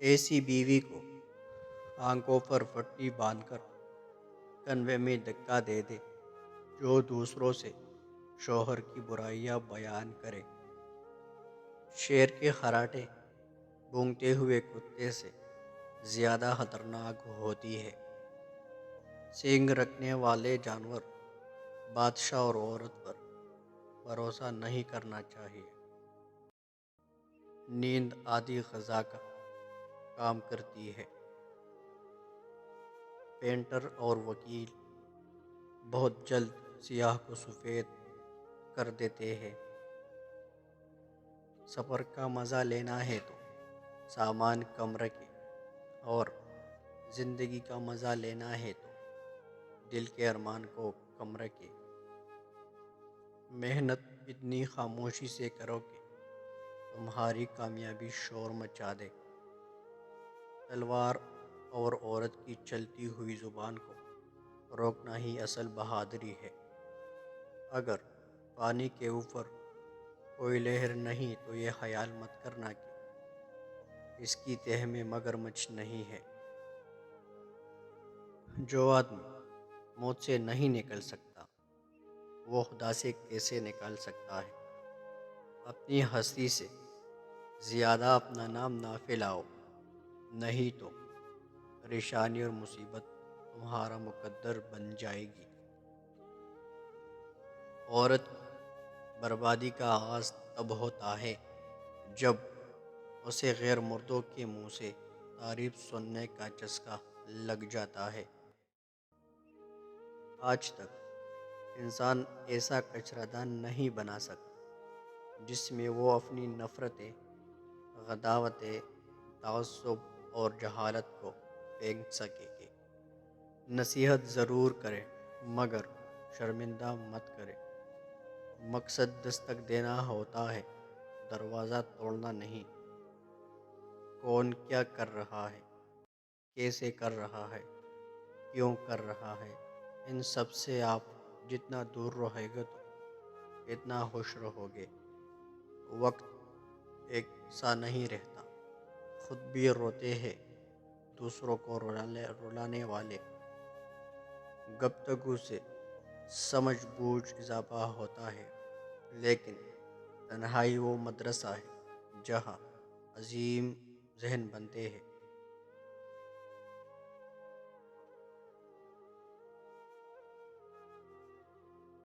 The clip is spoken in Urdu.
ایسی بیوی کو آنکھوں پر پٹی باندھ کر کنوے میں دھکا دے دے جو دوسروں سے شوہر کی برائیاں بیان کرے۔ شیر کے خراٹے بھونکتے ہوئے کتے سے زیادہ خطرناک ہوتی ہے۔ سینگ رکھنے والے جانور بادشاہ اور عورت پر بھروسہ نہیں کرنا چاہیے۔ نیند آدھی غذا کا کام کرتی ہے۔ پینٹر اور وکیل بہت جلد سیاہ کو سفید کر دیتے ہیں۔ سفر کا مزہ لینا ہے تو سامان کم رکھے اور زندگی کا مزہ لینا ہے تو دل کے ارمان کو کم رکھے۔ محنت اتنی خاموشی سے کرو کہ تمہاری کامیابی شور مچا دے۔ تلوار اور عورت کی چلتی ہوئی زبان کو روکنا ہی اصل بہادری ہے۔ اگر پانی کے اوپر کوئی لہر نہیں تو یہ خیال مت کرنا کہ اس کی تہہ میں مگرمچھ نہیں ہے۔ جو آدمی موت سے نہیں نکل سکتا وہ خدا سے کیسے نکال سکتا ہے؟ اپنی ہستی سے زیادہ اپنا نام نہ پھیلاؤ، نہیں تو پریشانی اور مصیبت تمہارا مقدر بن جائے گی۔ عورت کی بربادی کا آغاز تب ہوتا ہے جب اسے غیر مردوں کے منہ سے تعریف سننے کا چسکا لگ جاتا ہے۔ آج تک انسان ایسا کچرا دان نہیں بنا سکا جس میں وہ اپنی نفرتیں، عداوتیں، تعصب اور جہالت کو پھینک سکے گے۔ نصیحت ضرور کرے مگر شرمندہ مت کرے۔ مقصد دستک دینا ہوتا ہے، دروازہ توڑنا نہیں۔ کون کیا کر رہا ہے، کیسے کر رہا ہے، کیوں کر رہا ہے، ان سب سے آپ جتنا دور رہے گا تو اتنا خوش رہو گے۔ وقت ایک سا نہیں رہتا، خود بھی روتے ہیں دوسروں کو رلانے والے۔ گفتگو سے سمجھ بوجھ اضافہ ہوتا ہے لیکن تنہائی وہ مدرسہ ہے جہاں عظیم ذہن بنتے ہیں۔